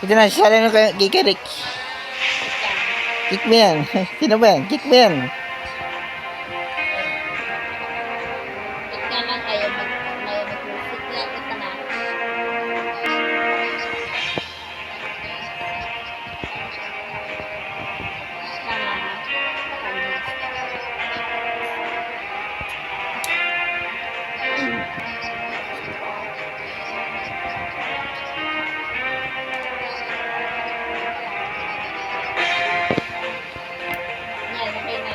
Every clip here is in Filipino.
Ito na, sasali nyo kay Rick. Kick mo yan. Sino ba yan? Kick mo yan. Wait nga lang kayo mag-music lang. Ito na. Yan, okay na.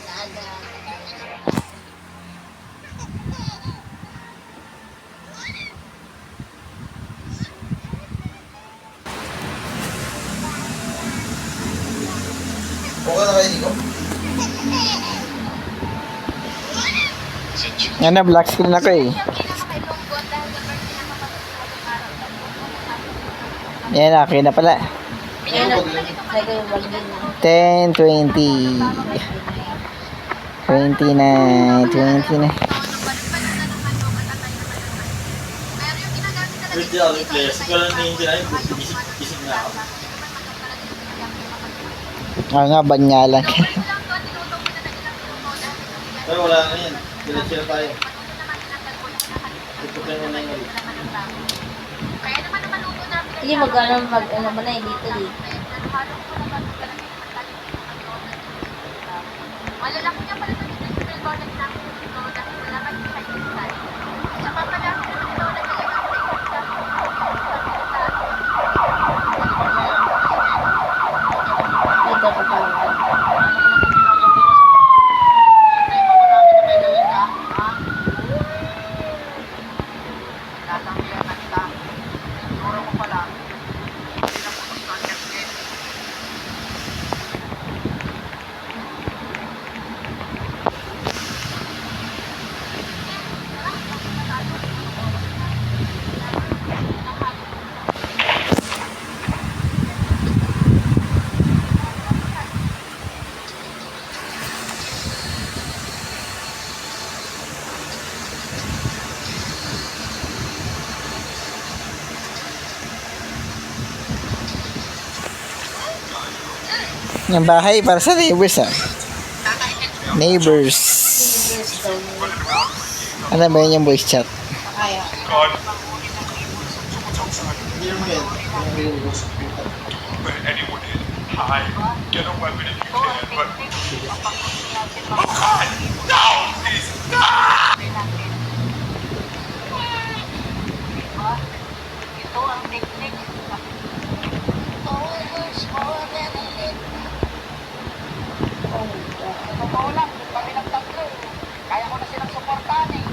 Naaga. Okay na kayo, Nico? Yan na, black screen ako eh. Yan na, okay na pala. Yan na. Nag-wag din na. 10, 20. 20 na, 20 na. With the other players, siguro na yung kinain, isip na ako. Nga, banya lang. Pero wala na yan. Diretso na tayo. Tutukin mo na yung ulit. Hindi mag-ano mo na dito dito. Malalaki niya pala sa dito yung billboard na namin dito dahil wala man yung side. Saka pala, ito na Ito pa pala. Yung bahay para sa neighbors ah. Neighbors. Ano ba yun yung voice chat? Kaya. Hindi naman yan. But anyone in, hide, get a weapon if you can, but... Oh God! No! Please, no! Ito ang technique. Almost more than a little. Totoo lang, kami ng tatlo. Kaya ko na silang suportahan eh.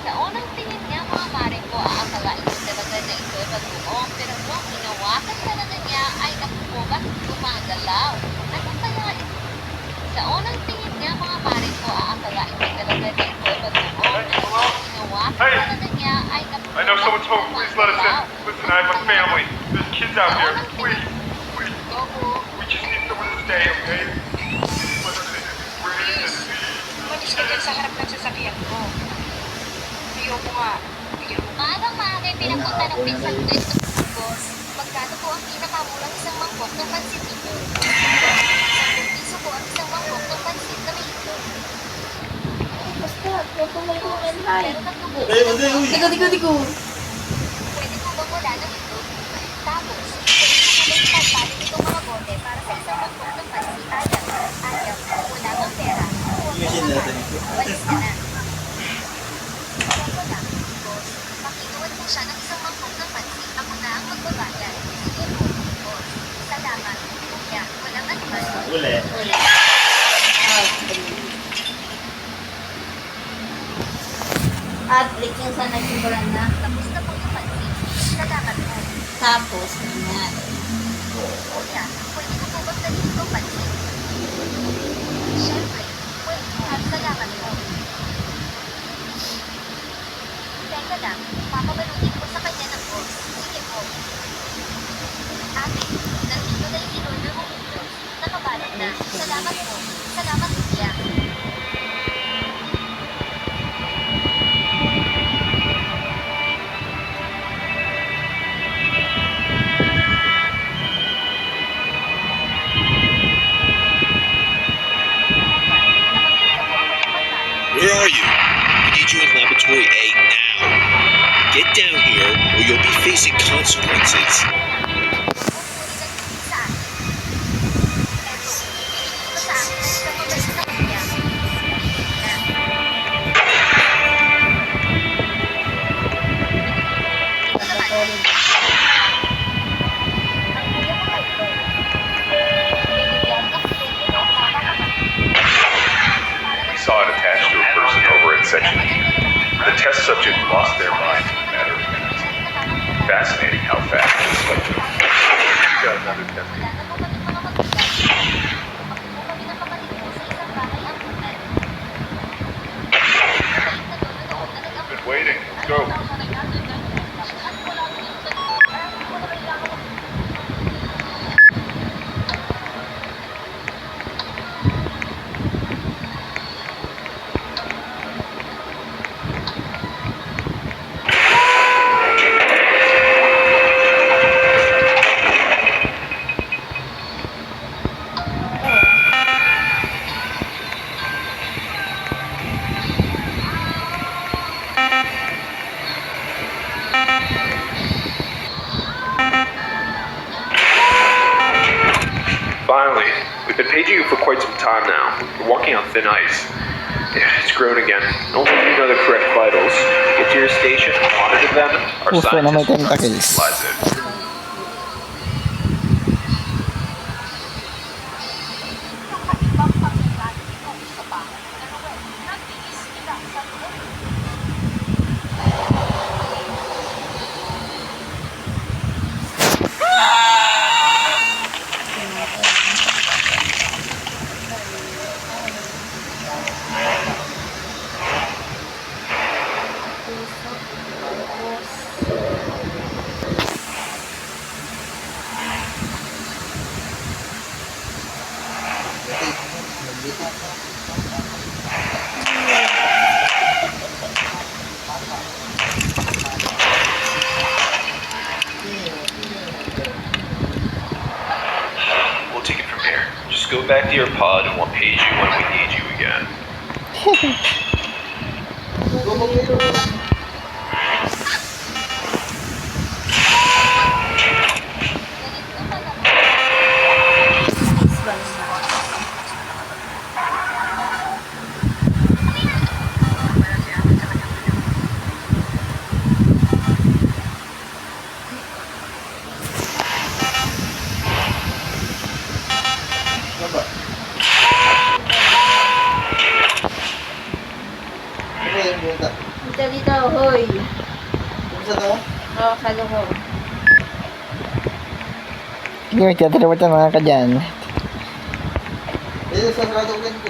Sa unang tingin niya, mga mare ko, aakalain ko talaga na ito ay pag-uong. Pero nung hinawakan talaga niya, ay naku, bakit gumagalaw? Ano kaya ito? Sa unang tingin niya, mga mare ko, aakalain ko talaga na ito ay pag-uong. Pero nung hinawakan talaga niya, ay naku, I know someone's home. bakit Please let us in. gumagalaw? Listen, I have a family. There's kids out here. Please, please. We just need someone to stay, okay? Umalis ka dyan sa harap ng sasakyan ko. Ayoko nga. Maagang maaga ay pinapunta ng pinsan ko ito, boss. Magkano po ang pinakamurang isang mangkok ng pansit ito? 10 piso po ang isang mangkok ng pansit na may ito. Basta, may kumain hay. Pero nagdugo. Hey, hindi, uy! Tigo. Pwede po bang wala ng ito? Tapos, pwede po pagpalit itong mga bote para sa isang mangkok ng pansit. Ayaw, wala kang pera. Tingin natin ito. Walis ka na. Ayaw ko na, boss. Pakinuwan mo siya ng isang mangkok ng pansit. Ako na ang magbabayad. Sige po, boss. Salamat. Kuya, walang anuman. Uli. At licking sa nagsimulan na. Tapos na po yung pansit. Salamat po. Tapos, nangyari. Kuya, pwede ko po bang dalhin itong pansit? Siyempre. Pwede po. Salamat po. Teka lang, papabalutin ko sa kanya ng boss. Sige po. Ate, nandito na yung in-order mong noodles. Nakabalot na. Salamat po. Salamat, kuya. Where are you? We need you in Laboratory A now. Get down here or you'll be facing consequences. We saw it attached to a person over at Section D. The test subject lost their mind in a matter of minutes. Fascinating how fast this went. We've got another test. Been waiting. Let's go. Finally, we've been paging you for quite some time now. We're walking on thin ice. Yeah, it's grown again. Only you know the correct vitals. Get to your station, monitor them. Our Puso na may scientists will tentacles. synthesize it. We'll take it from here. Just go back to your pod and we'll page you when we need you again. Ano yung bunta? Dito, hoy. Sa to? Oo, kalo ko. Hindi may tiyatarabat ang mga kadyan. Dito sa sarado ko ko.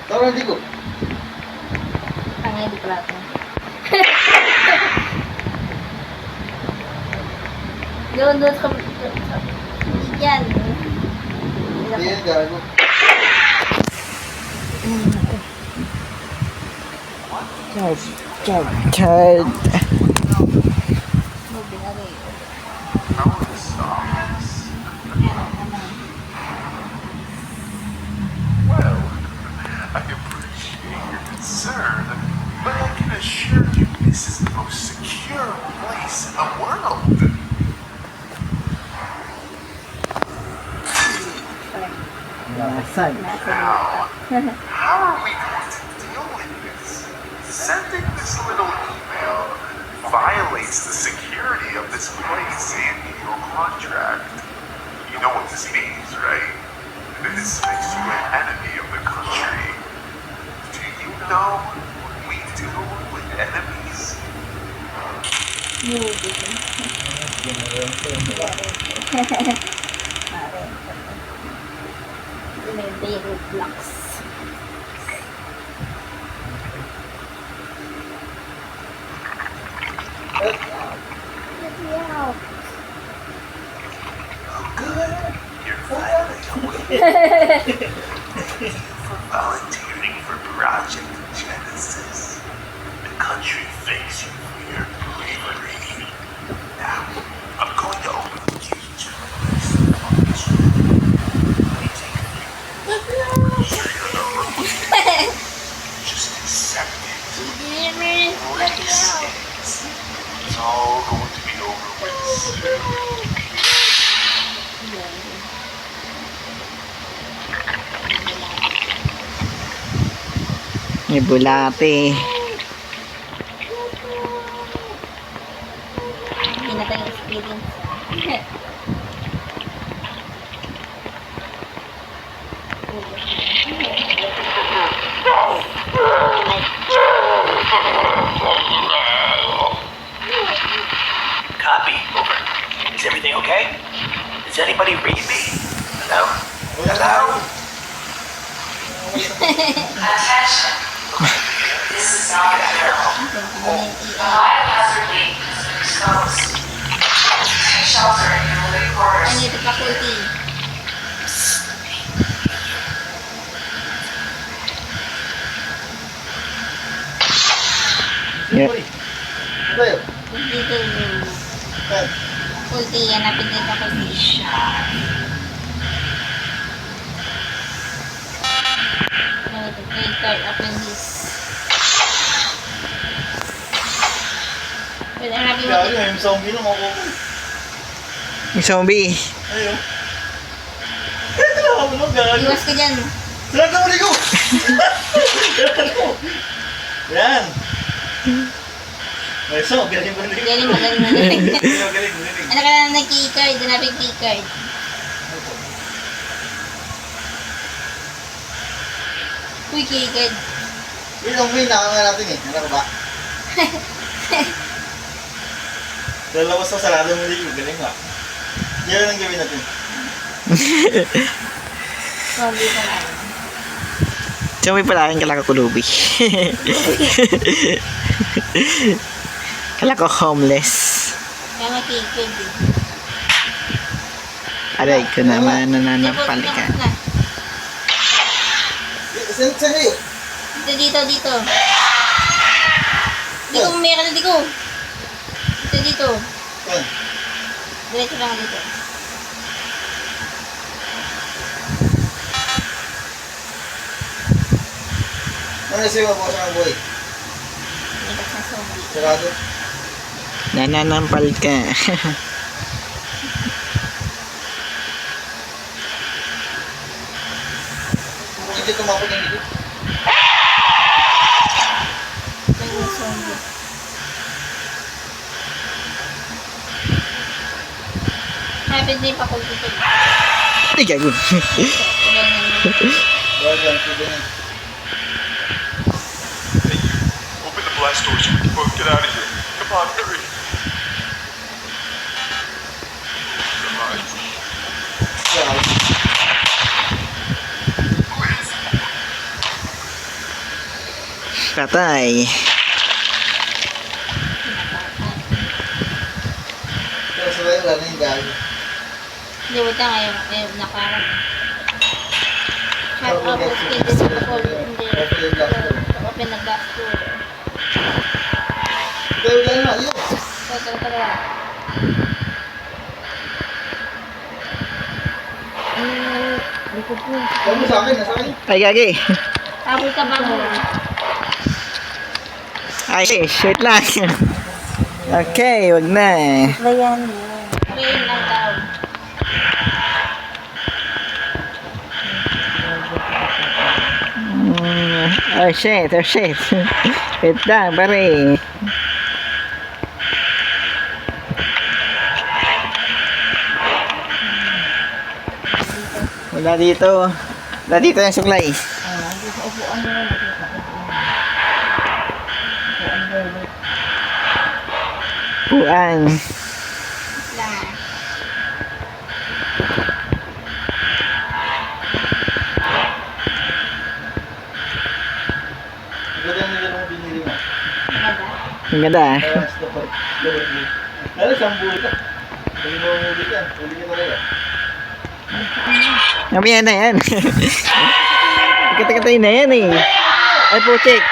Tawag hindi ko. Tangay di plato. Doon sa... Yan. Hindi yan gago. Child. Well, I appreciate your concern, but I can assure you this is the most secure place in the world. Nasaan? Now, how are we going to deal with this? Sending this little email violates the security of this place and your contract. You know what this means, right? This makes you an enemy of the country. Do you know what we do with enemies? May baby blocks. You're finally awake. Thank you for volunteering for Project Genesis. The country thanks you for your bravery. Now, I'm going to open the cage for the rest of the function. Please take a few. Just accept it. It's all going to be over with soon. May bulate. Hindi na tayo experience. Copy. Over. Is everything okay? Does anybody read me? Hello? Hello? Attention. This is not a drill. Biohazard leak has been exposed. Take shelter in your living quarters. Ano ito faculty? Yeah. Dito yung faculty. Hanapin din faculty. Ano ito? Grade card. Open this. Pwede hanapin mo Kaya ito. yung zombie na ako. Yung zombie. Ayun. Kailangan mo lang gago. Iwas ka dyan. Sarap na muli ko! Yan! Ay, so, galing mo rin. Galing magaling. Galing. Ano ka na ng key card? Hanapin key card. Uy, key card. Yun ang win, nakanga natin eh. Ano ka ba? Lalabas sa sarado muli ko. Galing nga. Yan ang gawin natin. Zombie pa lang. Zombie pala aking kalakakulubi. Kala ko homeless. Kaya may key card eh. Aray ko naman, nananampal ka. Saan kayo? Dito. Dito, meron dito. Dito. Saan? Diretso lang dito. Ano na siya po sa boy? Dito sa zombie. Sarado? Nananampal ka. Hindi tumapot ng dito. Yung zombie. Happy din pa kung dito. Ay, gago. Bagan, sige na. Open the blast doors so we can both get out of here. Come on, hurry. Come on. Please. Patay. Pero sa wala na yung gago. Hindi, wait lang. Ayaw nakarang. Shut up. Let's get this people in there. Open the glass door. Pero wala na, yun. Tara. Likod ko. Huwag mo sa akin, nasa akin. Ay, gagi. Tapos ka ba mo? Ay, shit lang. Okay, wag na. Ayan. Rain lang daw. Oh shit. Wait lang, pare. Wala dito yung suklay. Puan. Lang. Ganda nila nung binili mo. Maganda. Ang ganda ah. Lalo, sambuli ka. Hindi mo umuli ka. Uli ka talaga. Mamaya na yan. Katay na yan eh. Ay, putik.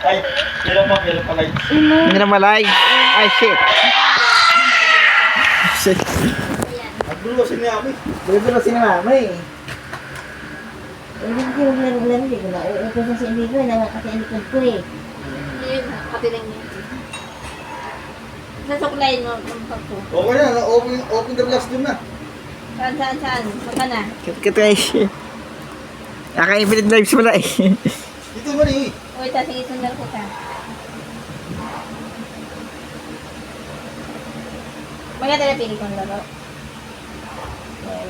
Ay, meron pa like. Hindi na malag. Ay, shit. Shit. Nagbulo si Niami. Dito na si mama eh. Hindi ko laro-laro ko na. Ito sa si Amigo, nakakatinikod ko eh. Hindi, nakatiling niya. Sa suklay mo, pagko. Okay na, open the blast dun na. Saan? Maka na. Kat-katay. Naka-infinite lives pala eh. Dito mo rin eh. Uy, sige, sundal ko ka. Maganda na pili kong laro. Okay.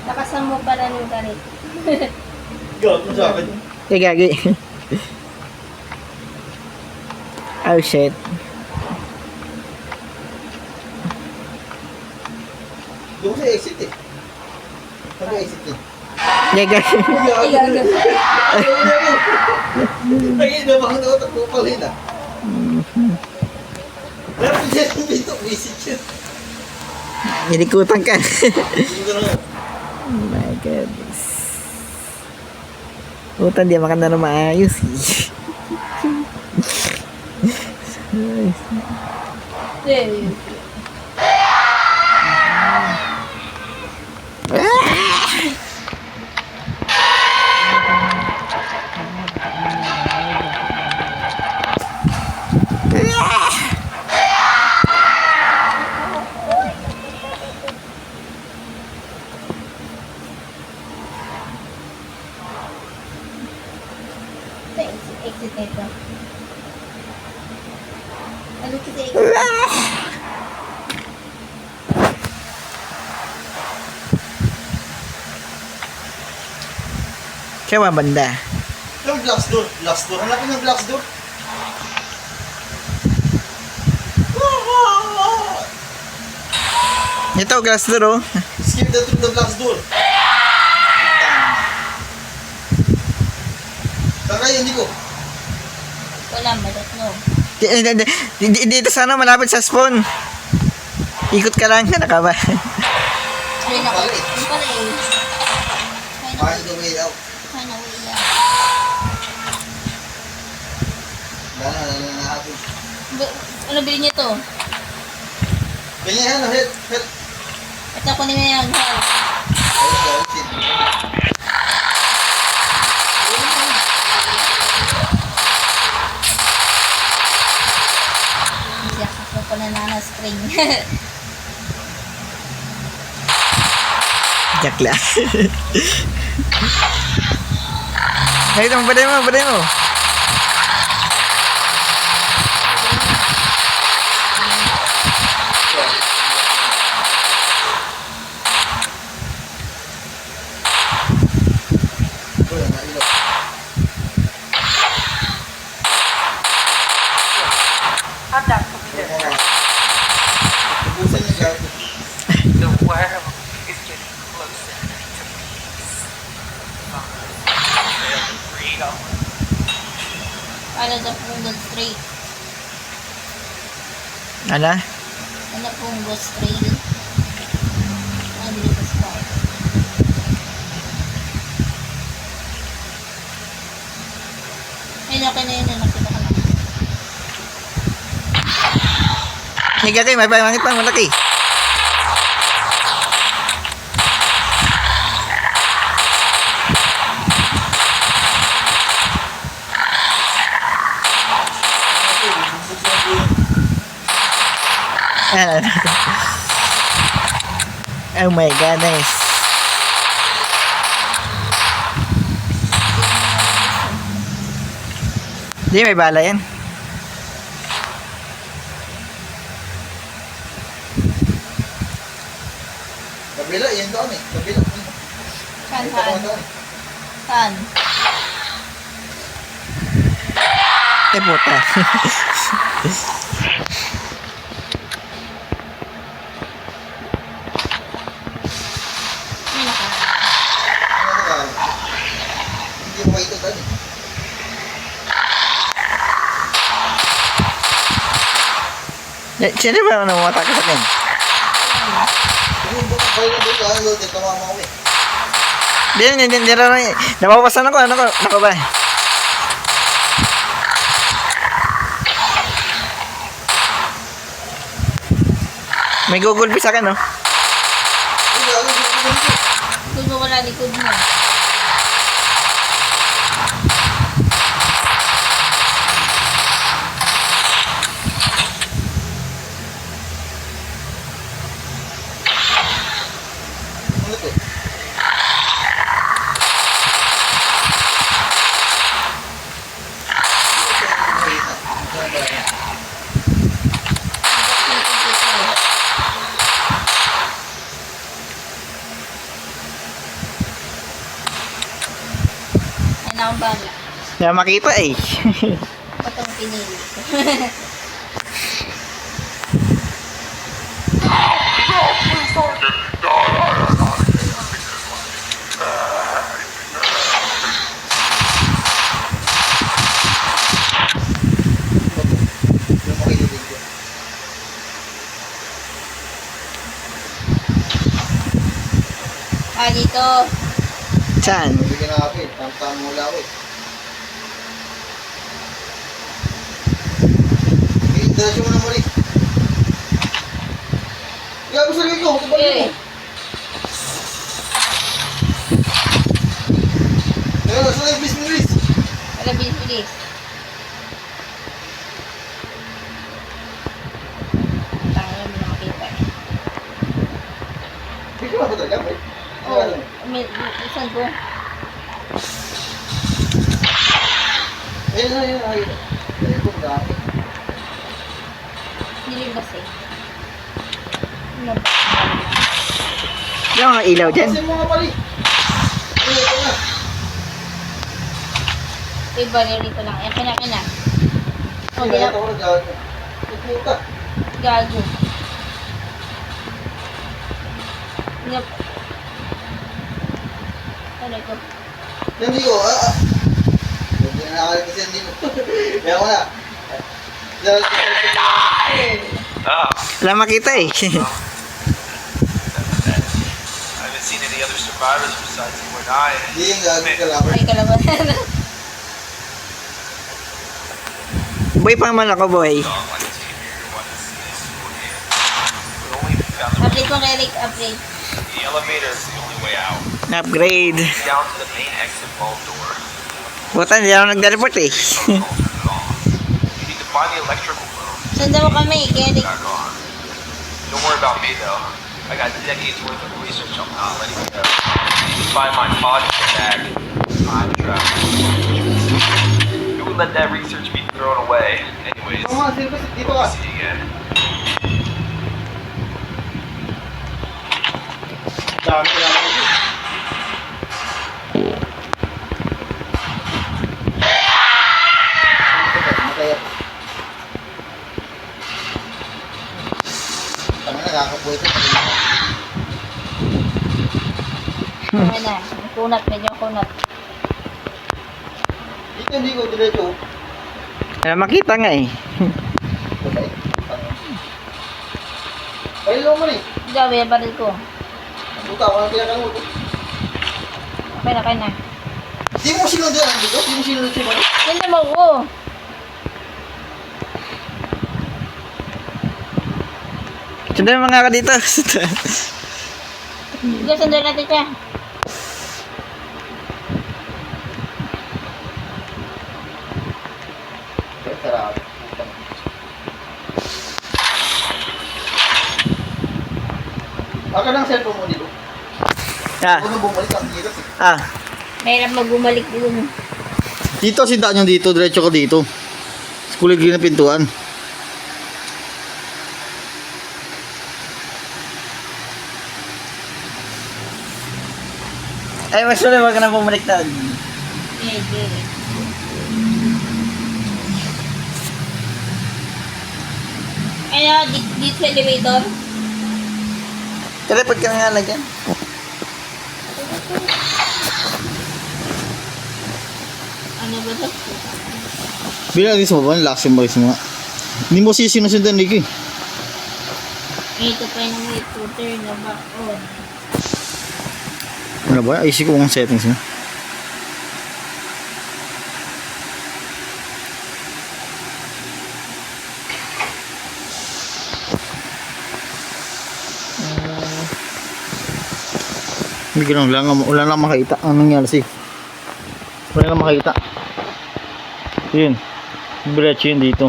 Lakasan mo pala yung galit. Gawat mo sa akin. Eh, gagi. Oh, shit. Doon sa exit eh. Nag-exit eh. Yeah, gagi. Naging na mga nautak ko pala yun ah. Pero hindi yung bito, visit yun. Nilikutan ka. Dito na nga. Oh my goodness. Puta, di makanda na maayos eh. Exit ito. Ano kita exit? Siya banda. Yung glass door. Hanapin yung glass door. Ito, glass door oh. Skip through the glass door. Saka yun, hindi ko. Wala, madat no. Dito sa ano, malapit sa spawn. Ikot ka lang, na ba? Ay, naku. Yung pala eh. Find the way out. Ay, nawila. Wala na natin. Ano bilhin niyo to? Ganyan yan, hit. Ito ko nila yan. Ayun, shit. Ako ko na nana-string. Jack lang. Nakita mo, baday mo. Wala na ilaw. Ubusan niya gato. The world is getting closer to peace. Freedom. Para sa punggol straight. Ano? Ano punggol straight? Ano dito sa spot? Ayun, okay na yun. Nakita ka na. Higa kayo, may pangit pa, malaki. Oh my goodness. Di, may bala yan. Kabila, yan doon eh. Kabila. Saan? Ito doon eh. Saan? Eh, puta. May naka. Ano ka? Hindi mo ito doon eh. Sino ba ano mga taka sa akin? Yung buka kayo na doon, ano doon, tumama ko eh. Hindi na. Napapasan ako. Ano ba? May Google Pay sa akin, no? Kung mo wala likod mo. Yan akong bala. Kaya makita eh. Patong pinili. Dito. Saan? Bigyan na ako eh. Tamang mula ako eh. Diretso mo na muli. Gago sa rin ko. Okay. Ayun, sa bilis. Wala bilis. Tangan mo nakakita eh. Bigyan mo ba talaga? Oh, saan ko? Ayun. Ayun ko na. Dilim kasi. Yung mga ilaw dyan. Kasi mga pali. Ayun ko na. Iba dito lang. Kina. O, di Ayun na. ako na gago. Puta. Gago. Yep. Ano ito? Hindi ko. Hindi na nakalit kasi hindi mo. Kaya ko na. Wala makita eh. I haven't seen any other survivors besides you and I. Hindi yung gago kalaban. Ay, kalaban. Boy pa man ako, boy. Update mo kay Rick, update. The elevator is the only way out. Upgrade. Down to the main exit vault door. Buta, hindi ako nagda-report eh. You need to find the electrical room. Sundan mo kami, kay Rick. Back on. Don't worry about me though. I got decades worth of research I'm not letting go. You need to find my pod back. Time travel. You would let that research be thrown away. Anyways, Oo nga, silbas. Dito ka. see you again. Dami kalaban dito. Mataya. Tama na, kakabuhay ito. Ano na, kunat, medyo kunat. Dito hindi ko diretso. Wala makita nga eh. Ay, lo mo rin. Gabi, baril ko. Buta, walang pinakaluto. Okay na. Di mo sinunod yan dito? Di mo sinunod siya ba? Yan naman ko. Sundan mo mga ka dito. Sige, sundan natin siya. Sarap. Baka ng cellphone mo dito. Kung bumalik ang hirap eh. Mahirap mag-bumalik dun. Dito, sintaan nyo dito. Diretso ka dito. Kulay green na pintuan. Ay, mas wala, wag ka na bumaliktad. Medyo. Ay, dito sa elevator. Teleport ka na nga lang dyan. Ano ba ito? Bilang natin sa baba, laksin ba mo nga. Hindi mo sinusundan Ricky. Ito pa yung may footer na baon. Ano ba? Ayusin ko ang settings mo. Biglang wala lang makita. Anong nangyari sih? Wala lang makita. Yun. Diretso yun dito.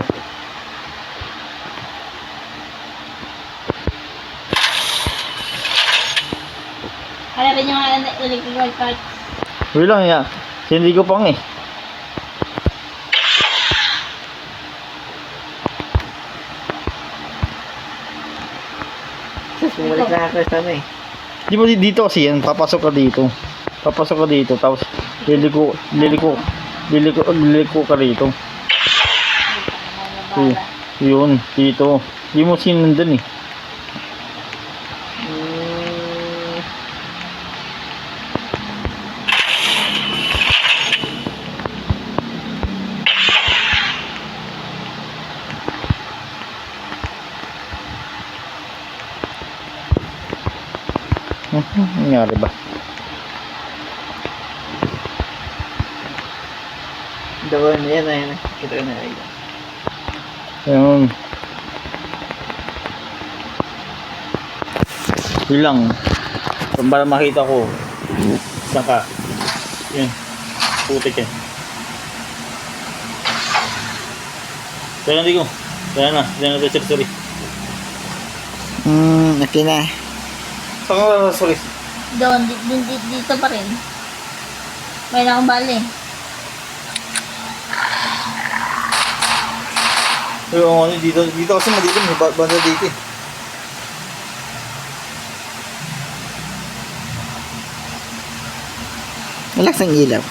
Hanapin yung mga electrical parts. Wala lang yan. Hindi ko pang eh. Bumalik na ako sa ano eh. Di ba dito kasi yan, papasok ka dito. Papasok ka dito, tapos liliko ka rito. Yun, dito. Di mo sinundan eh. Nangyari ba? Dawan yan na yan. Kita ko na yan. Ayun. Bilang. Para makita ko. Saan ka? Yun. Putik yan. Kaya hindi ko. Kaya na. Kaya na sorry. Okay na. Saan ka sorry? Doon, dito pa rin. May na akong bali. Oo, dito kasi madilim. May banda dito eh. Malakas ang ilaw.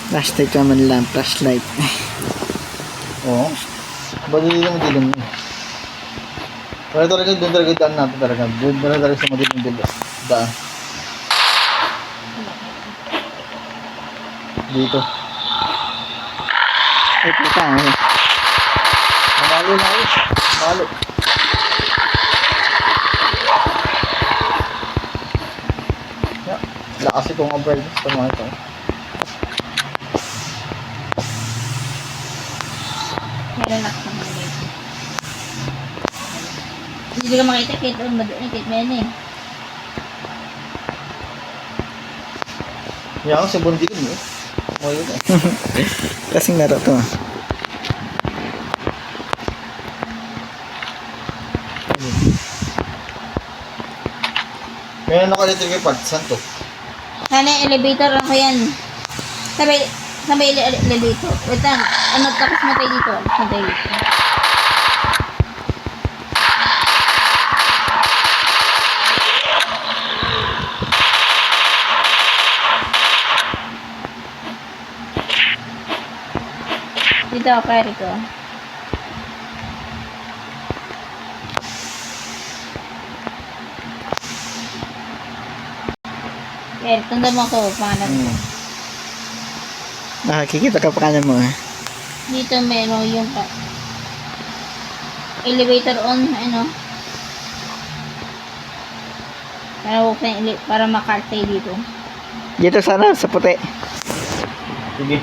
Flashlight naman lang. Flashlight. Oo. Madilim. Kaya talaga doon talaga daan natin talaga. Doon talaga sa madilim daan. Dito. Ay, puta. Mamalo na ako. Mamalo. Yeah. Lakas itong umbrella sa mga ito. Relax naman dito. Hindi ka makita kahit doon kahit may ano eh. Yan ako sa bundikin eh. Oh, yun eh. Kasing laro to. Kaya naka-electric pad. Saan to? Sana elevator lang ko yan. Sabay elevator. Wait lang. Ano, tapos matay dito. Matay dito. Dito ako, carry ko. Eh, tanda mo ako, pangalan ko. Nakikita ka pa kanan mo eh. Dito meron yung elevator on, ano. Para makartay dito. Dito sana, sa puti. Sige.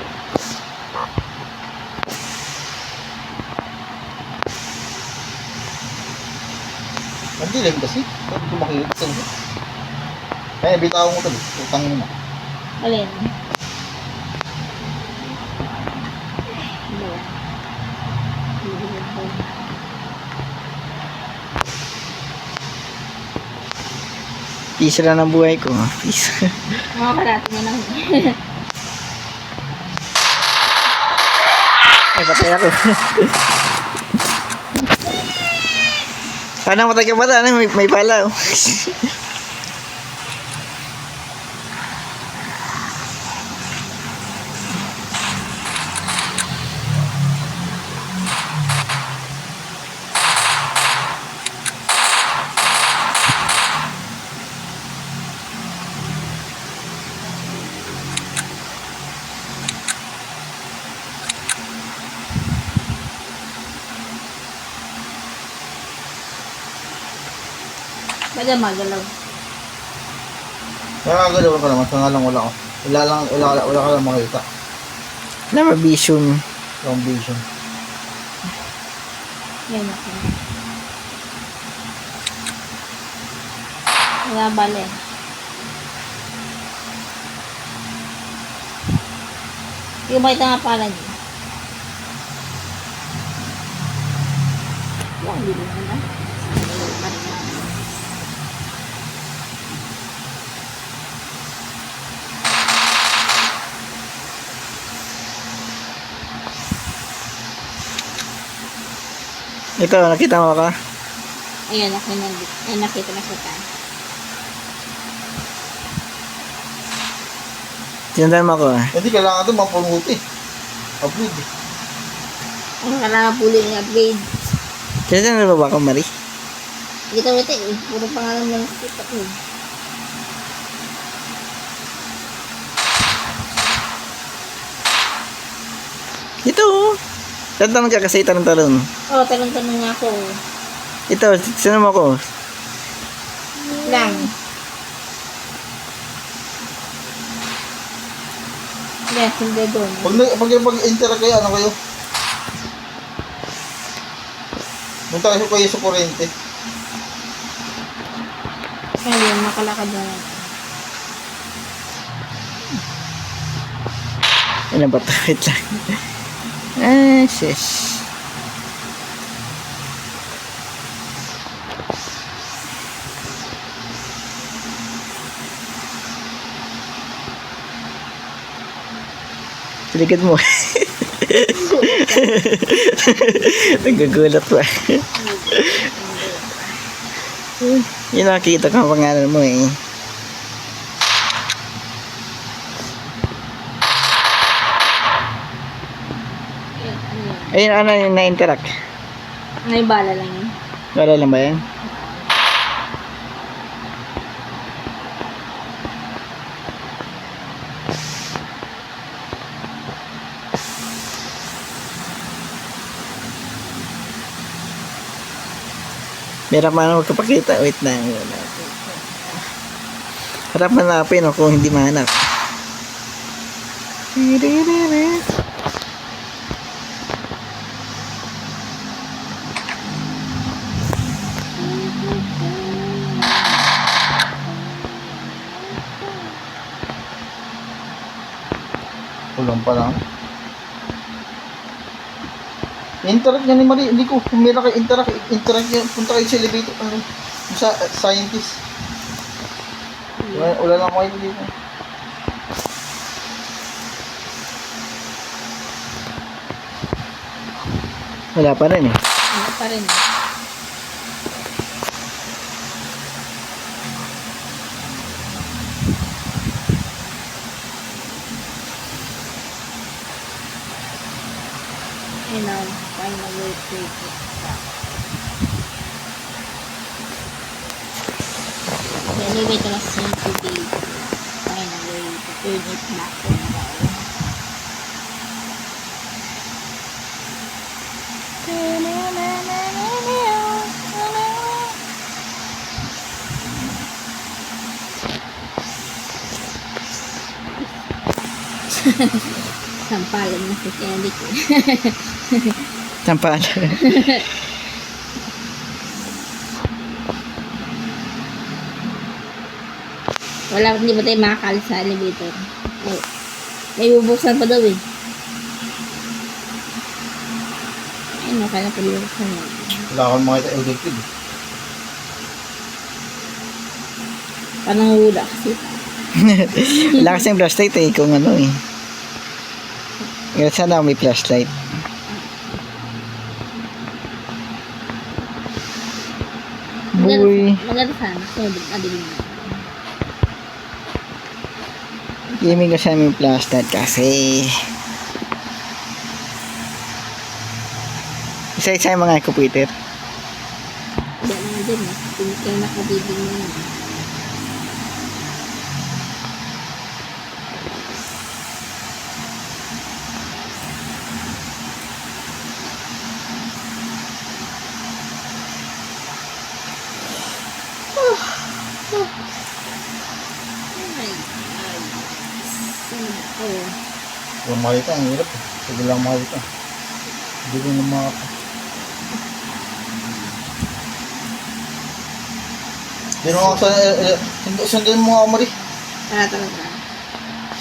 Ang dilim kasi. Ba't kumakita sa ito? Eh, bitaw mo ito. Utang mo na. Alin? Peace lang ang buhay ko. Peace. Mga karate na lang. Ay, patay ako. Paano matay ka ba? Ano, may pala oh. Baga magalaw. Nakagalaw ka naman, kaya nga lang wala ko. Wala ka lang makita. Wala vision. Long vision. Yan ako. Wala bale. Hindi ko makita nga pala niya. Yan, hindi mo na. Ito, nakita mo ka? Ayan, ako nandito. Ay, nakita na kita. Sinundan mo ako. Hindi, kailangan ito mapunguti. Upload eh. Ang kailangan puli ng upgrade. Sinundan mo ba ako, Marie? Kita mo ito eh. Puro pangalan mo lang kita ko. Ito. Tanong ka kasi talon-talon. Oh, tanong-tanong nga ako. Ito, sinundan mo ako. Lang. Yes, hindi doon. Pag-interact kayo, ano kayo? Punta kayo sa kurente. Ayun, makalakad na lang. Ano ba ito? Wait lang. Ah, sis. Silikad mo. Nagagulat pa. Yun nakita ko ang pangalan mo eh. Ayun, ano yung na-interact? May bala lang yun. Wala lang ba yan? Meron man ako kapakita. Wait lang. Harap hanapin o kung hindi mahanap. Kulang pa lang. Interact niya ni Marie. Hindi ko, kung meron kayo interact niya. Punta kayo sa elevator. Sa scientist. Wala lang kayo dito. Wala pa rin eh. Ano pa rin. And now, final way to take it back. Anyway, ito na soon to be final way to turn it back on down. Sampalan na si Kelly ko. Sampalan. Wala, hindi ba tayo makakalis sa elevator? May bubuksan pa daw eh. Ayun, kaya na pala bubuksan mo. Wala akong makita electric. Parang hula kasi. Wala kasing flashlight eh. Kung ano eh. Ngayon sana may flashlight. Boy. Maganda sana. So, adilim na. Gaming ko sa aming flashlight kasi isa-isa yung mga computer. Hindi naman din eh. Kaya nakabibig mo yun. Oh. Kung makita, ang hirap. Sige lang makita. Hindi ko na makita. Hindi mo ako sundin mo ako, Mari. Talaga.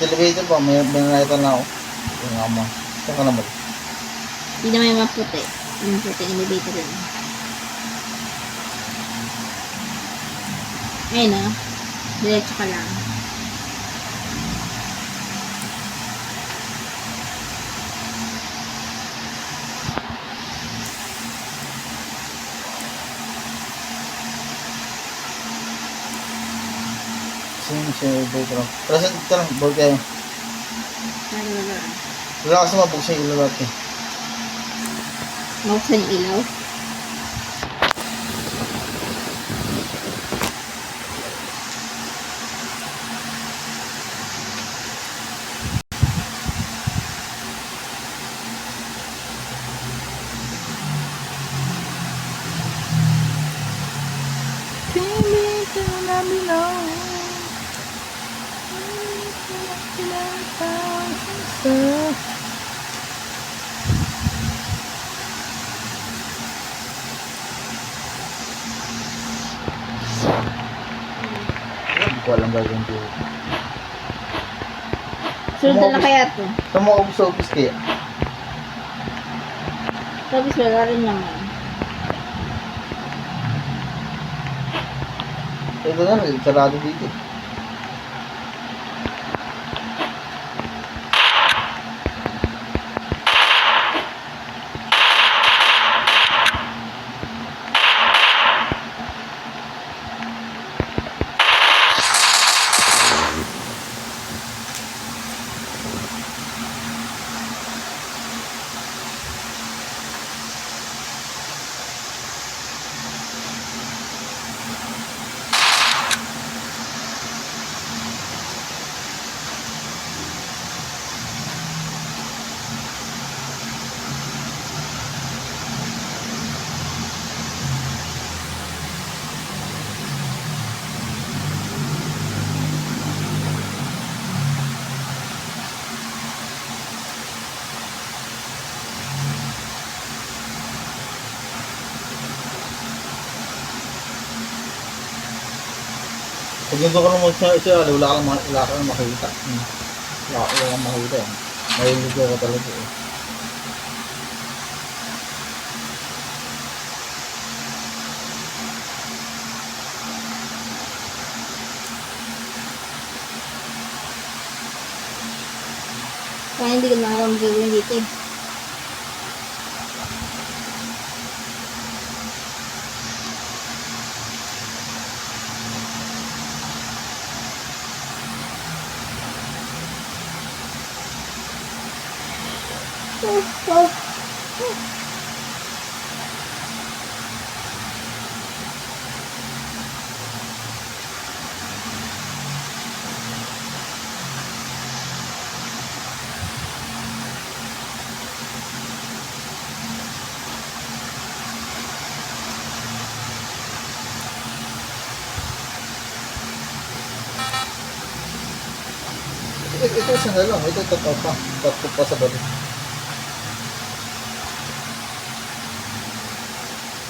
Sa elevator pa, may nakita na ako. Yung nga mo. Saan ka naman? Hindi na may maputi. Yung puti elevator yun. Ayun o. Diretso ka lang. Sino siya elevator? Tara, board kayo. Talaga. Wala kasi mabuksan yung ilaw natin. Mabuksan yung ilaw. Hindi ko alam gagawin ko. Sunod na lang kaya ito. Saan mo ako sa office kaya? Tapos wala rin naman. Ito na, sarado dito. Pag nandun ka naman siya, wala kang makita. Wala kang makita eh. Mahilig ako talaga eh. Kaya hindi ko na alam gawin dito eh. Ito isa na lang, ito tatlo pa sa balik.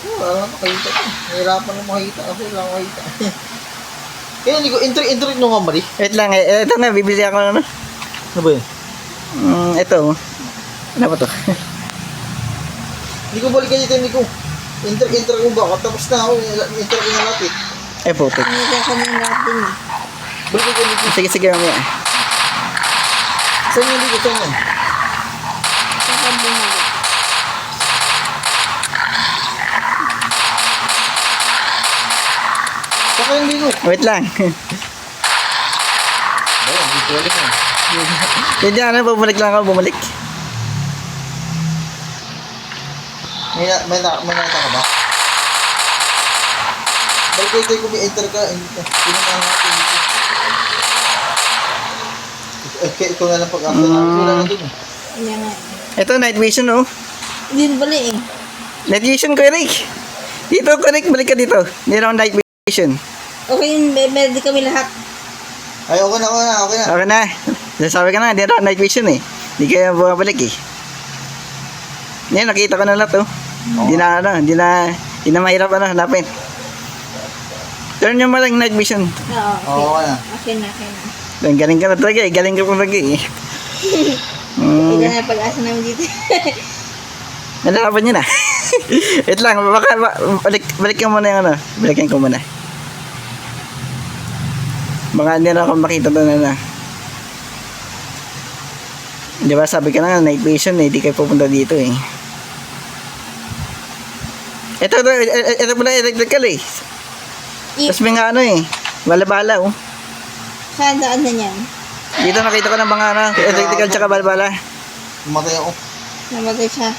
Wala na makita ko. Nahirapan na makita ako, wala akong makita. Kaya hindi ko, entry nung nga, Mari. Wait lang, ito nga, bibili ako na. Ano ba yun? Ito. Ano ba to? Hindi ko balikan dito, hindi ko. Entry ko ba? Tapos na ako, entry ko na natin. Putik. Hindi ko kami natin eh. Balikan ko dito. Sige, mamaya. Saan yung dito? Saan yan? Sa kabungan. Saka yung dito. Wait lang. Ayun, dito ulit yan. Hindi, bumalik lang ako, bumalik. May nakita ka ba? Balik kayo kung may enter ka. Pinunahan natin dito. Ito na lang pag-after natin. Wala na dun eh. Yan nga. Ito, night vision, oh. Hindi bali eh. Night vision ko, Rick. Dito ko, Rick. Balik ka dito. Meron night vision. Okay yun, ready kami lahat. Ay, okay na. Okay na. Sabi ka na, hindi na night vision eh. Hindi kayo bumabalik eh. Yan, nakita ko na lahat oh. Hindi na mahirap hanapin. Turn nyo malang night vision. Oo, Okay na. okay na. Galing ka na talaga eh. Galing ka pa talaga eh. Ito na pag-asa namin dito. Nalalaban nyo na. Wait lang, balikan mo na yung ano. Balikan ko muna. Baka hindi na ako makita doon na. Di ba sabi ka na nga, night vision eh. Di kayo pupunta dito eh. Ito pala electrical eh. Tapos may nga ano eh. Bala-bala oh. Saan na yan? Dito nakita ko ng mga ano, electrical tsaka bala-bala. Matay ako. Namatay siya.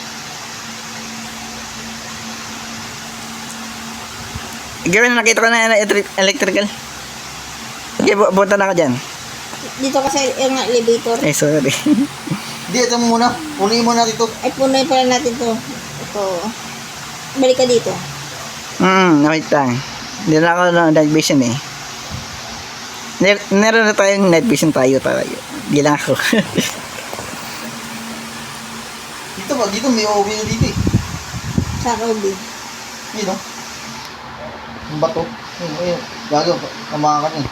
Gawin nakita ko na electrical. Okay, punta na ka dyan. Dito kasi yung elevator. Eh, sorry. Hindi, ito muna. Punuin mo natin ito. Ay, punoy pala natin to. Ito. Balik ka dito. Wait lang. Hindi na ako ng night vision eh. Meron na tayong night vision tayo. Hindi lang ako. Dito may OB na dito eh. Sa Ruby. Yun o. Yung bato. Ayun. Gagaw. Kamakan eh.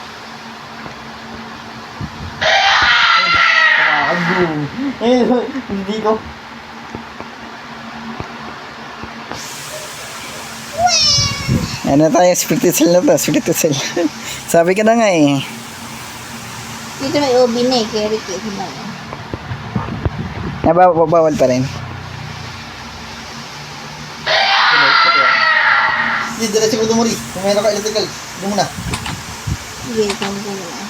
Kamakan. Ayun. Hindi ko. Ano tayo? Spirited cell na to. Spirited cell. Sabi ka na nga eh. Dito may OB na eh. Kaya Ricky. Bawal pa rin. Hindi, diretso ko dumuri. Kung meron ka electrical, doon muna. Sige, kami ko na.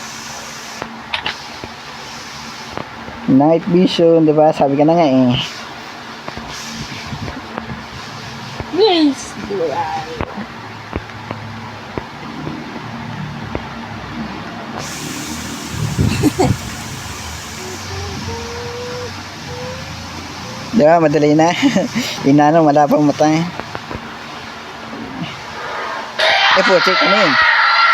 Night vision, di ba? Sabi ka na nga eh. Yes! Di ba? Madali na. Inano, wala pang mata eh. Po, check ano yun?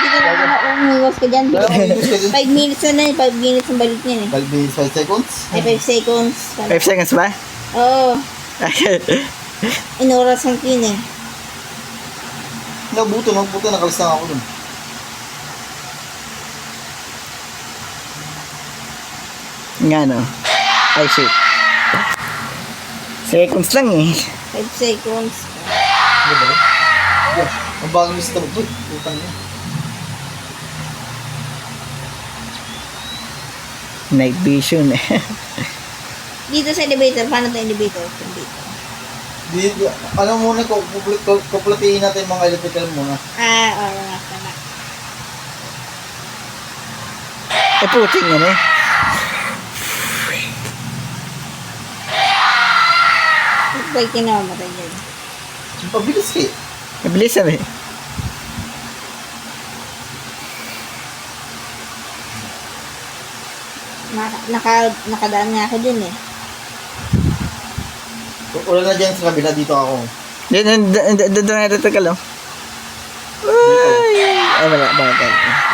Dito na ako umiwas ka dyan. 5 minutes na 5 minutes ang balik niyan eh. 5 minutes, 5 seconds. Ay, 5 seconds. 5 seconds ba? Oo. Inorasan ko yun eh. Nabuto, nakalis lang ako dun. Nga no. Ay shit. Seconds lang eh. 5 seconds. Diba? Yeah. Ang bagong lista mo. Uy, putang niya. Night vision eh. Dito sa elevator, paano ito elevator? Dito. Ano muna, kuplatiin natin mga electrical muna. Oo nga, tama. Eh puting yan eh. Huwag kinamamatay dyan. Ang pabilis eh. Mabilisan eh. Nakadaan nga ako dun eh. Wala na dyan sa kabila, dito ako. Doon na ito ka lang. Ay, wala. Bakit?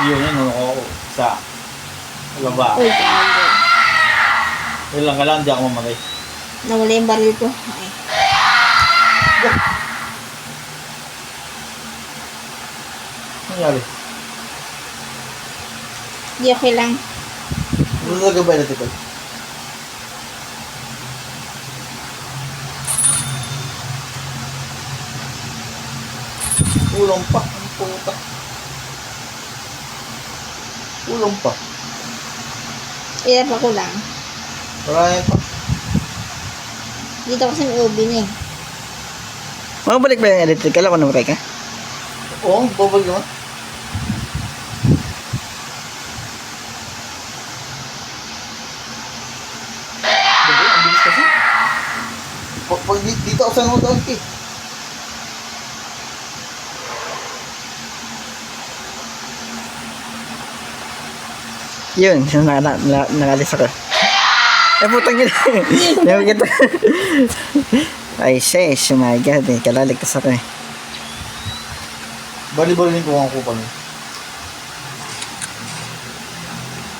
Yun, ako. Isa. Baba. Uy, tago. Yun lang ka lang, di ako mamatay. Nawala yung baril ko. Ay. Nangyari? Di okay lang. Ano talaga ba electrical? Kulang pa. Ang puta. Kulang pa. Ilan pa ko lang. Marami pa. Dito kasi may OB na eh. Mabalik ba yung electrical ako namatay ka? Oo, babal naman. Diba? Ang bilis kasi. Pag dito ako sa nodal eh. Yun, nakalis ako. Eh, putang yun. Yung kita. Ay, sheesh, oh my god, eh. Kalaligtas ako eh. Bali-balin ko ang kupal mo.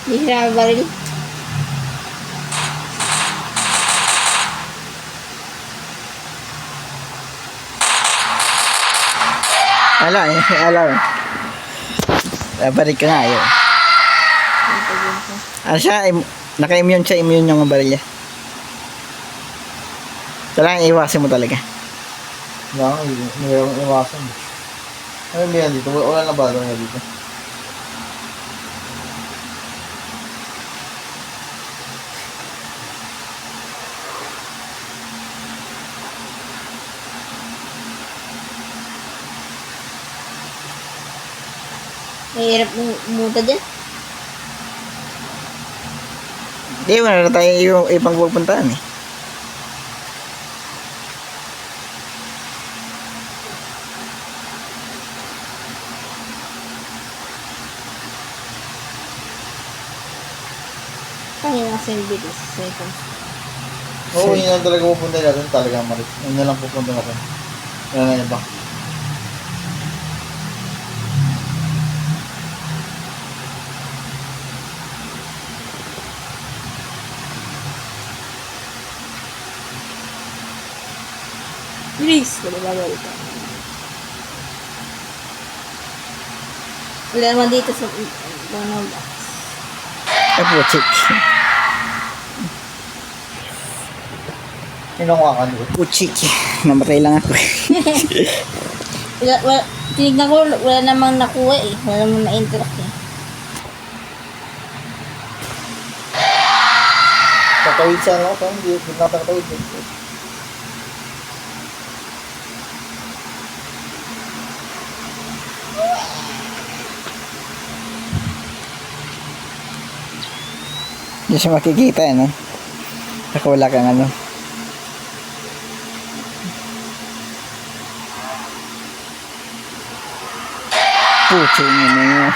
Hindi siya baril. Ala eh, ala eh. Balik ka nga yun. Ano siya, naka-immune siya, immune yung baril niya. Kailangan iwasin mo talaga. Mayroong iwasan. Ano ba yan dito? Wala na ba nga dito? Mahirap muta dyan. Hindi, wala na tayo yung ibang pupuntahan eh. Kaya nga sa bilis. Seconds. Oo, yun lang talaga pupunta natin. Talaga marit. Yun na lang pupunta natin. Wala na iba. Bilis. Wala babalik ka. Wala naman dito sa mga box. Ay po, chick. Kinukuha ka doon. Puchik. Namatay lang ako. Tinignan ko, wala namang nakuha eh. Wala namang na-interact eh. Tatawid siya, no? Hindi natatawid. Hindi siya makikita eh, no? Saka wala kang ano. Puchi niya na yun.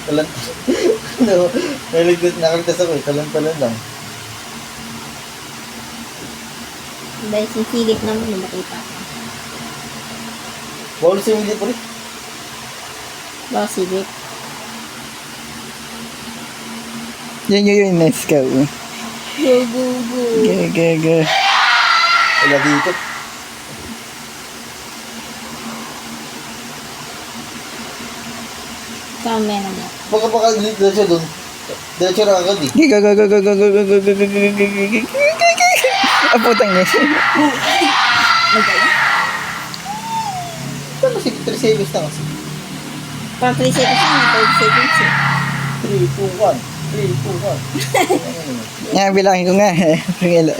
Talan. No, nakaligtas ako eh. Talan lang. Dahil sisilip naman yung makita ko. Bawal siya hindi pa rin. Baka silip. Yun, nice ka. Go, go, go. Go. Wala dito. Saan may naman? Baka diretso doon. Diretso na agad eh. Go. Ang putang niya. Magdala? Ito kasi 3 seconds na kasi. Parang 3 seconds na, 5 seconds eh. 3, 2, 1. Nga, bilangin ko nga.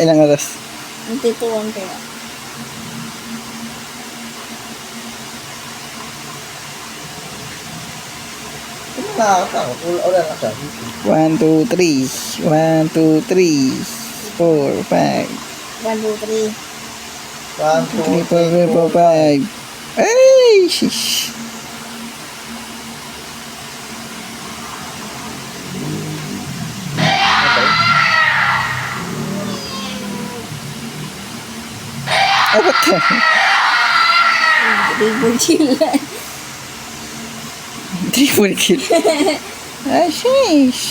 Ilang oras. Nagtituwan kaya. Nakakatakot. Wala na siya. 1, 2, 3. 1, 2, 3. 4, 5. 1, 2, 3. 1, 2, 3, 4, 5. Ay, shish. Oh, what the? Triple kill. Triple kill. Ah, shish.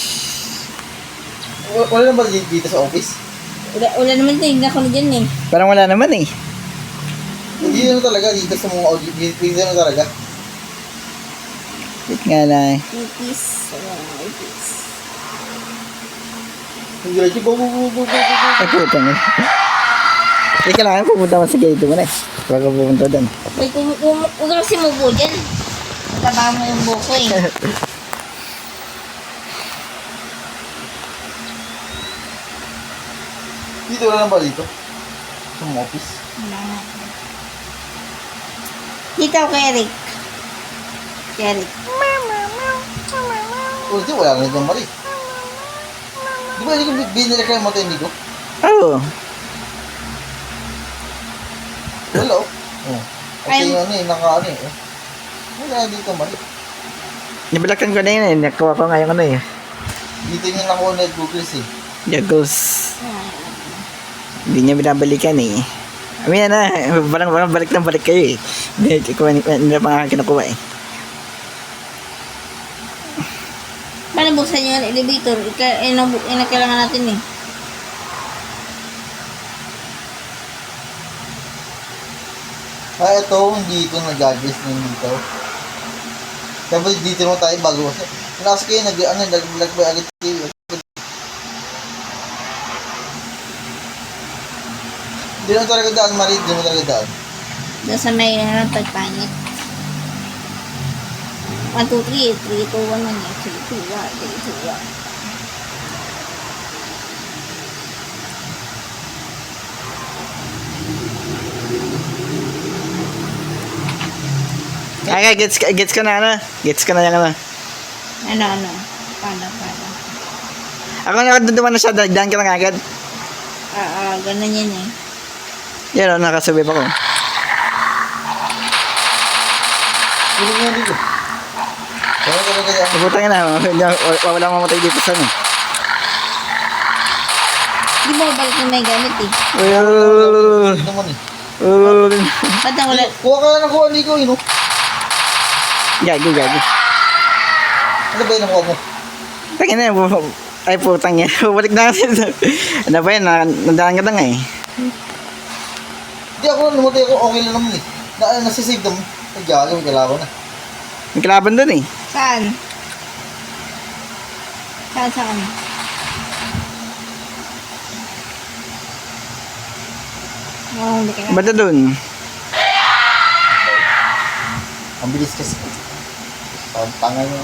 Wala na ba dito sa office? Wala naman tingnan ko na dyan eh. Parang wala naman eh. Hindi na talaga dito sa mga audio. Dito na talaga. Wait nga lang. Ipis. Wala na ipis. Hindi diretso. Go. Ay, putang ina. Hindi kailangan pupunta mo sa gate mo na eh. Huwag ka pupunta doon. Wait, huwag kasi mubo dyan. Taba mo yung buko eh. Dito wala na ba dito? Sa mga office? Wala na. Dito ako kay Eric. Kay Eric. O, di wala na dito mali. Di ba hindi ko binili kayo matay hindi ko? Oo. Wala oh. Oh. Kasi ano eh, naka ano eh. Wala na dito mali. Nabalakan ko na yun eh. Nakuha ko nga yung ano eh. Dito niya nakuha na Google eh. Juggles. Hindi niya binabalikan eh. Amin na, balik ng balik kayo eh. Hindi na pa nga kinukuha eh. Paano buksan yung elevator? Kailangan natin eh. Ito, hindi ito nag-adjust ng dito. Dapat dito mo tayo bago. Lakas kayo, nag-lag agad kayo. Hindi mo talaga daan, Marie. Hindi mo talaga daan. Doon sa may pagpangit. 1, 2, 3. 3, 2, 1, 1. 3, 2, 1. 3, 2, 1. Ay, gets ka na, ano? Gets ka na yan, ano? Ano? Paano? Ako nakaduduman na siya, daan ka na agad. Ganun yan eh. Yan, nakasabay pa ko. Hindi mo dito. Kaya talaga yan. Pagputangin na, wala mamatay dito sa ano. Di ba balik na may gamit eh? Hindi naman eh. Ba't na wala? Kuha ka na ng kuha, Nico, no? Gago. Ano ba yun ang kuha mo? Tangin na, ay putang yan. Balik na kasi. Ano ba yan, nandaan ka na nga eh. Hindi ako, namatay ako, okay lang naman eh. Nasisave naman. Ay, gago, may kalaban na. May kalaban dun eh. Saan? Saan? Hindi ka na. Banda dun. Ang bilis kasi. Ang tanga nyo.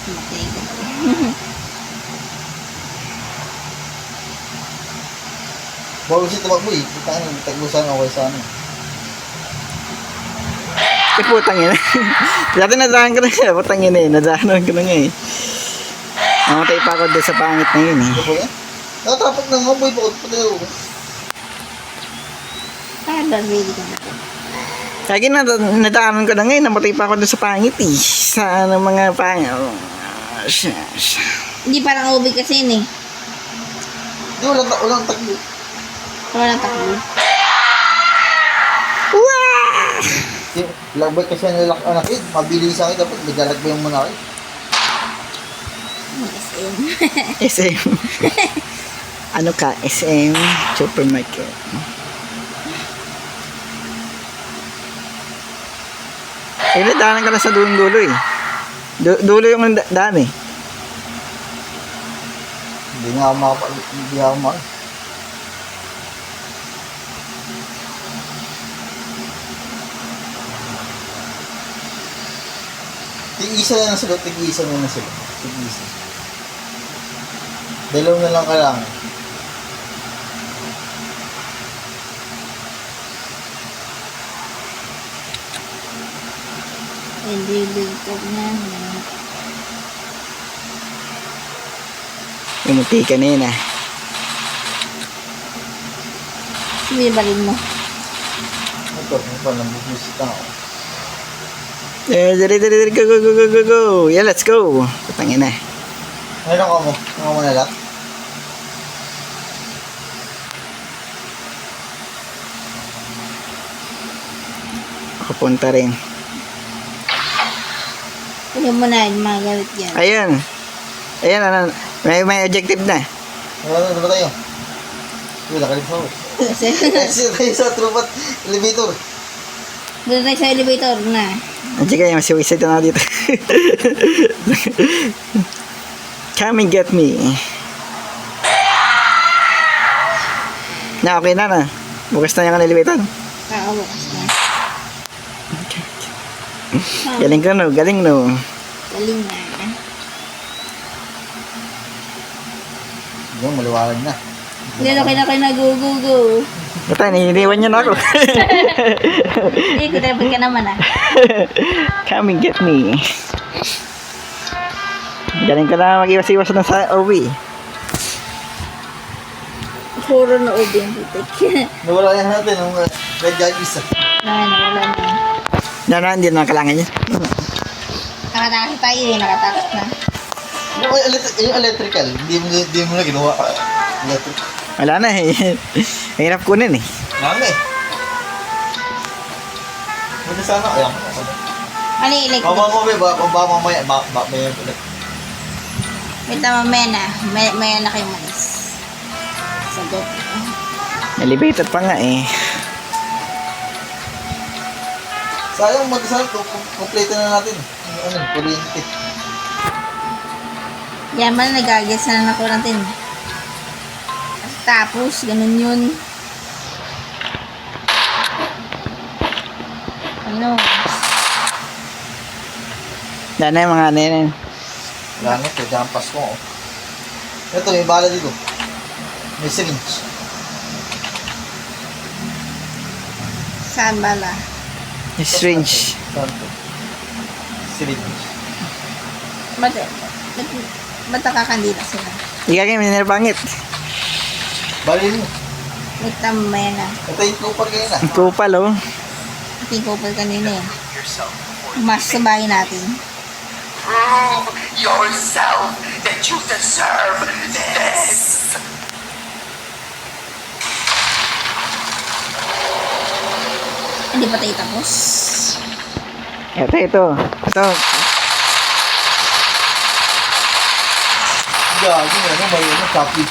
Matay ka. Bawal siya tumakbo eh. Tagbusan okay sa ano. Ay putang yan. Dati nadaan ka na siya. Putang yan eh. Nadaan ka na nga eh. Namatay pa ako doon sa pangit na yun eh. Ano po yan? Nakatapak ng mga boy. Bakit pala yun? Ready ka na. Kaya nadaanan ko na ngayon. Namatay pa ako doon sa pangit eh. Sa ano, mga pangit. Hindi parang ubig kasi yun eh. Hindi, walang takbo. Walang takbo. Lagbay kasi ang lalak anak eh. Mabilis sa akin. Dapat maglalagay mo muna kayo. SM. SM. Ano ka? SM Supermarket. Eh, nadaanan ka na sa dulo eh. Dulo yung daan eh. Hindi nga ako maka. Tig-isa na lang sila. Tig-isa. Dalaw na lang ka lang. Elevator na. Umuti ka na yun ah. Sige, balin mo. Ito, nabubusit ako. Dali, go. Yeah, let's go. Patangin na. Ano ka mo? Ano mo na lang? Ako punta rin. Ano mo na, yung mga galit yan. Ayan, ano, may objective na. Ano ba tayo? Wala ka rin sa ako. Kasi tayo sa trupat elevator. Doon tayo sa elevator na. Andiyan kayo, masiwisay na dito. Come and get me. Na, okay na. Bukas na yung elevator. Bukas na. Galing ko no. Galing na. Yung maliwanag na. Hindi na kayo na go. Bata, niniwan niyo na ako. Hindi, kutabot ka naman ah. Come and get me. Galing ko na mag-iwas-iwas na sa OB. Puro na ubi ang putik. Nawala yan natin ng red judges. Nawala na. Hindi na kailangan niya. Nakatakas tayo eh, nakatakas na. Yung electrical, hindi mo na ginawa. Electric. Wala na eh. Hirap kunin eh. Ano eh. Buti sana, ayan. Ano yung electric? Baka mamaya, may electric. Wait na mamaya na. Maya na kayo malis. Sagot. Elevator pa nga eh. Sayang mag-isang, complete na natin. Ano, kuryente. Yaman, nag-agas na ako natin. Tapos, ganun yun. Ano? Yan na yung mga ano yan. Wala na, kaya ang Pasko. Oh. Ito, may bala dito. May syringe. Saan bala? Strange. Saan to? Syringe. Ba't nakakandila sila? Igagay mo nila pangit. Balin mo. Wait na mamaya na. Ito yung kupal kayo na. Ang kupal oh. Ating kupal kanina eh. Mas sa bahay natin. Prove yourself that you deserve this. Hindi pa tayo tapos. Ito. Gagi na, may ano, copy.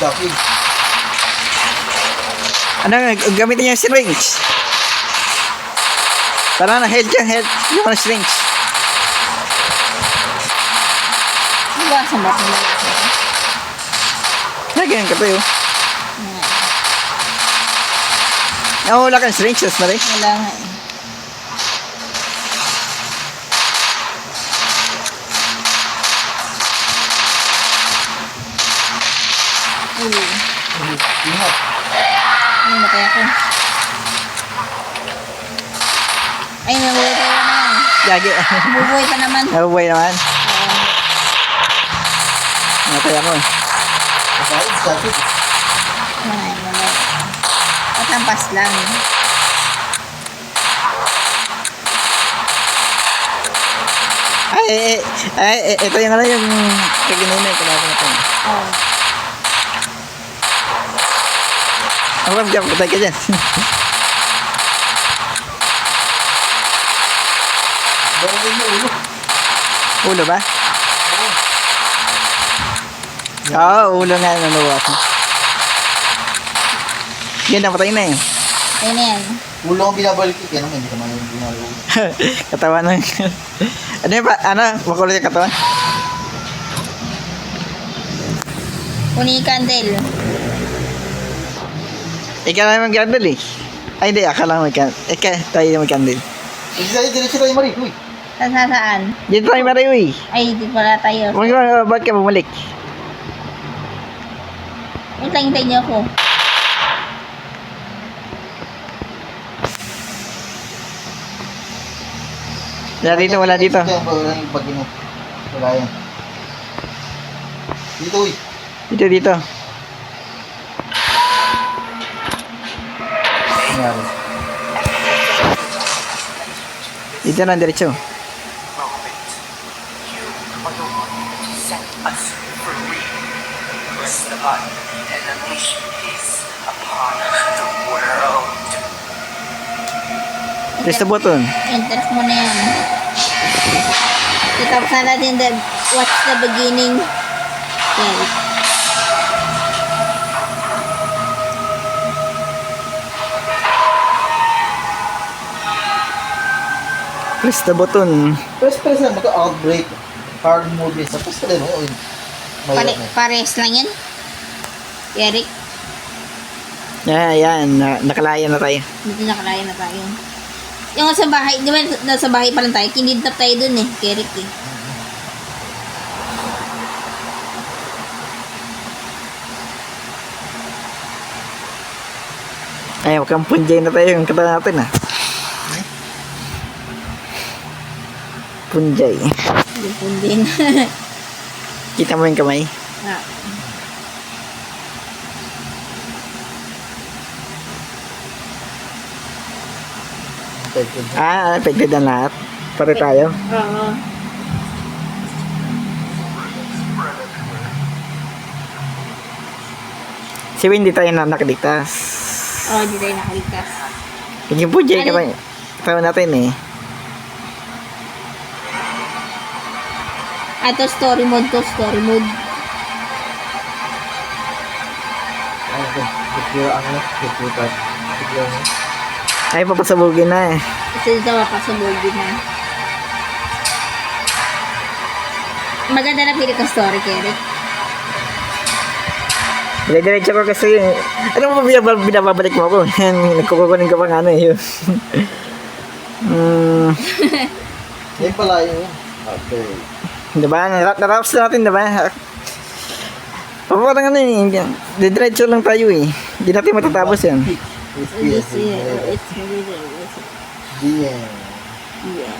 Ano, gamitin niya yung syringe. Para na, health yan, health. Yung mga syringe. Iwasan ba ito? Ganyan ka pa yun. Wala kang syringe, tas na rin. Wala nga eh. Uy, Ingat. namatay ako. Ay, nabuhay pa naman. Gagi. Bubuhay pa naman. Nabubuhay naman. Oo. Natay ako. Kapag sakit. Ay, naman. Patampas lang. Ito yung ano yung kaginina yung kalaban natin. Oo. Ako lang dyan, patay ka dyan. Bawal yung ulo. Ulo ba? Oo, ulo nga yung nanuwasan. Yan, napatay na eh. Ayun na yan. Ulo ang binabalik ko, kaya naman hindi naman yung binabalik. Katawan ng... ano yung pa? Ano? Makulot yung katawan? Kunin yung candle. Ikaw na yung candle eh. Ay hindi, akala mo may candle. Tayo yung may candle. Hindi tayo, diretso tayo Marie. Uy. Saan? Dito tayo mariwi. Ay, di pala tayo. Ba't ka bumalik? Wait lang, hintayin niyo ako. Wala dito. Kaya wala yung pag wala yan. Dito uy. Dito. Nangyari. Dito na, diretso. Moment. You are the one to set us free. Press the button and unleash peace upon the world. Press the button. Interest mo na yan. Tapos na natin watch the beginning. Okay. Press the button. Press na magka-outbreak. Hard mode sa press ka din mo. Pares lang yan. Eric, Yan. Nakalaya na tayo. hindi nakalaya na tayo. Yung sa bahay, di ba nasa bahay pa lang tayo? Kinidnap tayo dun eh, kay Eric eh. Ay, huwag kang punjay na tayo yung katawan natin ah. Punjay. Hindi po din. Kita mo yung kamay? Ah. Affected na lahat. Pare tayo. Oo. Si Win, di tayo na nakaligtas. Oh, di tayo nakaligtas. Yung po, Jay, Ano? tayo natin eh. Ito, story mode to, story mode. Ano to? Secure ang ano? Secure card. Secure ano? Ay, papasabugin na eh. Kasi dito makasabog din na. Maganda na pili ko story, Kerek. Dire-diretso ko kasi yun. Ano mo binababalik mo ako? Nagkukukunin ka pa nga ano eh. Yun. Yan pala yun. Okay. Diba? Natapos na natin, diba? Parang ano eh. Dire-diretso lang tayo eh. Hindi natin matatapos yan. This year, it's really DM. yeah.